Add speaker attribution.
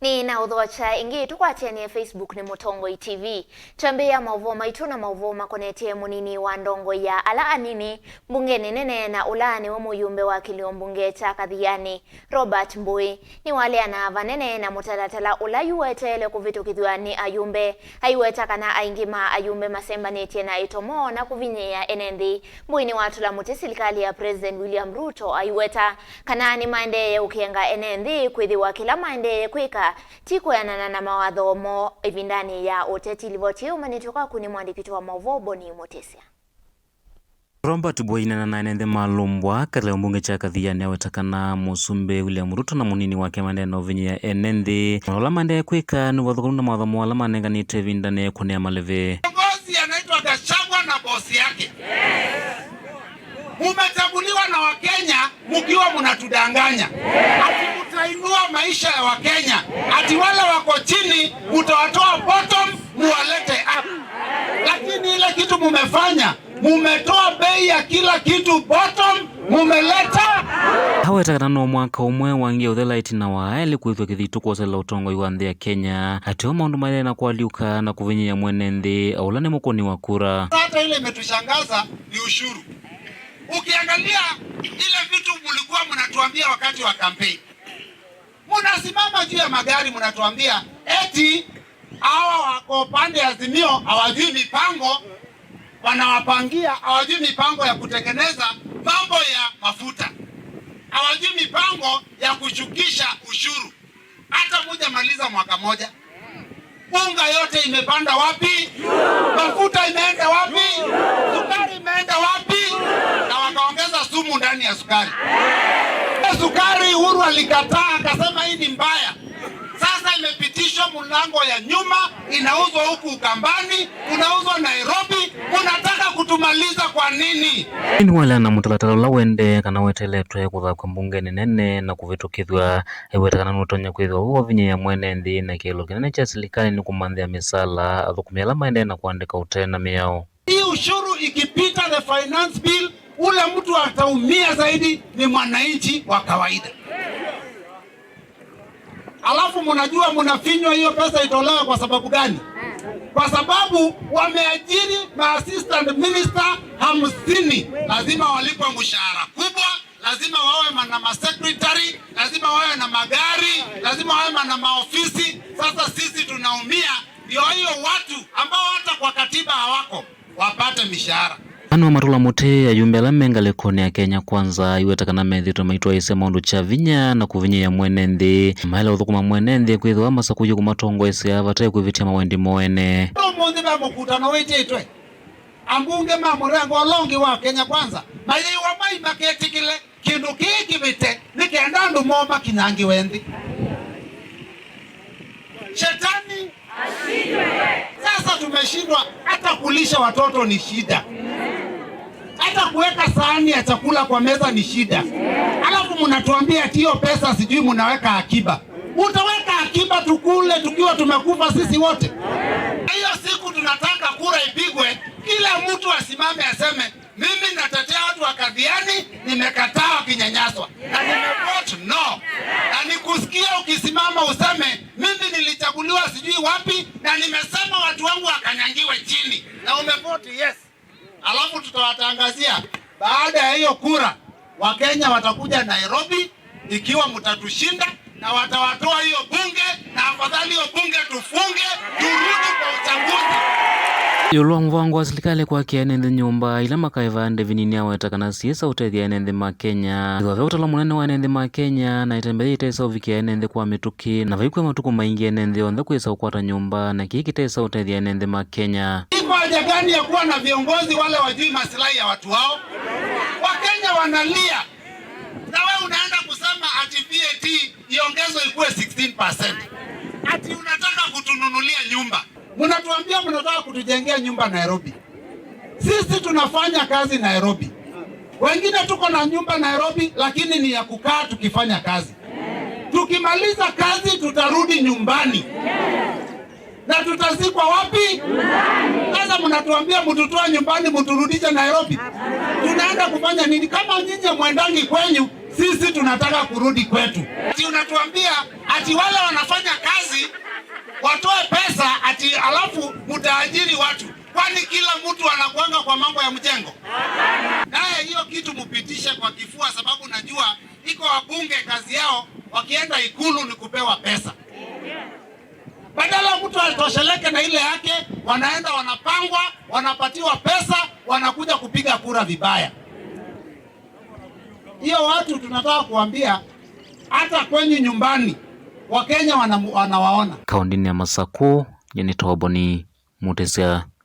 Speaker 1: Ni na udhocha ingi tukwatianie Facebook ni Mutongo TV. Tambia mauvo maitu na mauvo makonetie munini wa ndongo ya alaanini mbunge nene na ulaani wa Muyumbe wa kilio mbunge cha Kathiani Robert Mbui. Ni wale anava nene na mutalatala ulayuweta ele kuvitu kithuani ayumbe. Hayuweta kana aingima ayumbe masemba netie na itomo na kuvinyea enenthi. Mbui ni watu la muti serikali ya President William Ruto ayuweta. Kana ni maendeye ukienga enenthi kwithiwa kila maendeye kwika. Tikyo na mawatho mo ivindani ya uteti livoti umanitoka kuni mwandikiti wa mauvobo ni motesia.
Speaker 2: Robert Mbui na enenthi malumbwa katika mbunge cha Kathiani awetakana musumbe William Ruto na munini wake maneno vinyia enenthi. Wala mande kwika ni wathukunu na mawatho wala manenganite ivindani kwikunia maleve.
Speaker 3: Kiongozi anaitwa Gachagua na bosi yake. Mumechaguliwa na Wakenya mkiwa mnatudanganya. Ati mtainua maisha ya Wakenya. Ati wale wako chini mtawatoa bottom muwalete up. Lakini ile kitu mumefanya, mumetoa bei ya kila kitu bottom mumeleta.
Speaker 2: Hawetakana no mwaka umwe wangia uthelaiti na waeli kwithwa kithituko sela utongo iwanthi ya Kenya. Atio maundu maile na kualiuka na kuvinyia mwenenthi aula ni mukoni wa kura.
Speaker 3: Hata ile imetushangaza ni ushuru. Ukiangalia ile vitu mlikuwa mnatuambia wakati wa kampeni. Mnasimama juu ya magari mnatuambia eti hawa wako pande ya Azimio hawajui mipango wanawapangia, hawajui mipango ya kutengeneza mambo ya mafuta. Hawajui mipango ya kushukisha ushuru. Hata moja maliza mwaka moja. Unga yote imepanda wapi? Mafuta imeenda wapi? Sukari imeenda wapi? Na wakaongeza sumu ndani ya sukari. Sukari Uhuru alikataa akasema hii ni mbaya. Sasa imepitishwa mlango ya nyuma, inauzwa huku Ukambani, unauzwa Nairobi. Unataka kutumaliza kwa nini?
Speaker 2: Ni wale na mutalatala ula wende kana weteletwe kutha kwa mbunge nene na kuvitukithwa wetakana nutonya kwithwa huo vinyia mwenenthi na kilo kinene cha serikali ni kumanthia misala athukumia maende na kuandika utena miao.
Speaker 3: Hii ushuru ikipita the finance bill, ule mtu ataumia zaidi ni mwananchi wa kawaida. Alafu mnajua mnafinywa hiyo pesa itolewe kwa sababu gani? Kwa sababu wameajiri assistant minister 50. Lazima walipwe mshahara kubwa, lazima wawe na secretary, lazima wawe na magari, lazima wawe na maofisi. Sasa sisi tunaumia ndio hiyo watu ambao hata kwa katiba hawako wapate mishahara.
Speaker 2: Ano marula mote ayumbe ala mengale kone ya Kenya kwanza iwetakana methito maitwa ise maundu cha vinya na kuvinyia mwenenthi maila uthukuma mwenenthi kwithwa masakuyo kumatongo ise avatai kuvitia mawendi moene.
Speaker 3: Munthi ba mukutano wetitwe ambunge ma murengo olongi wa Kenya kwanza maile wa mai maketikile kindu kiki vite nikenda ndu moma kinyangi wenthi. Shetani ashindwe. Sasa tumeshindwa, hata kulisha watoto ni shida. Hata kuweka sahani ya chakula kwa meza ni shida. Alafu mnatuambia hiyo pesa sijui mnaweka akiba. Utaweka akiba tukule tukiwa tumekufa sisi wote? Hiyo siku tunataka kura ipigwe, kila mtu asimame aseme mimi natetea watu wa Kathiani, nimekataa wakinyanyaswa na nimevote no. Na nikusikia ukisimama useme mimi nilichaguliwa sijui wapi na nimesema watu wangu wakanyangiwe chini na umevote yes. Alafu tutawatangazia baada ya hiyo kura Wakenya watakuja Nairobi ikiwa mtatushinda na watawatoa hiyo bunge, na afadhali hiyo bunge tufunge turudi kwa uchaguzi.
Speaker 2: Yolo mvango wa serikali kwa enenthi nyumba ila makaivande vinini awetakana siesa utethia enenthi ma Kenya. Iwa utala munene wa enenthi ma Kenya na itembelea itaisa uvikia enenthi kwa mituki na vaikwe matuku maingi enenthi onthe kwisa ukwata nyumba na kiki itaisa utethia enenthi ma Kenya.
Speaker 3: Iko haja gani ya kuwa na viongozi wale wajui maslahi ya watu wao? Wakenya wanalia. Na wewe unaenda kusema ati VAT iongezwe ikuwe 16%. Ati unataka kutununulia nyumba. Mnatuambia mnataka kutujengea nyumba Nairobi. Sisi tunafanya kazi Nairobi. Wengine tuko na nyumba Nairobi lakini ni ya kukaa tukifanya kazi. Tukimaliza kazi tutarudi nyumbani. Na tutazikwa wapi? Nyumbani. Sasa mnatuambia mtutoa nyumbani mturudishe Nairobi. Tunaenda kufanya nini? Kama nyinyi mwendangi kwenyu, sisi tunataka kurudi kwetu. Ati unatuambia ati wale wanafanya kazi watoe pesa ati alafu mtaajiri watu. Kwani kila mtu anakuanga kwa mambo ya mjengo? Naye hiyo kitu mupitishe kwa kifua, sababu najua iko wabunge kazi yao wakienda ikulu ni kupewa pesa. Badala mtu atosheleke na ile yake, wanaenda wanapangwa, wanapatiwa pesa, wanakuja kupiga kura vibaya. Hiyo watu tunataka kuambia hata kwenye nyumbani Wakenya wanawaona.
Speaker 2: Kaundini ya Masaku, Jenito Waboni, Mutesia.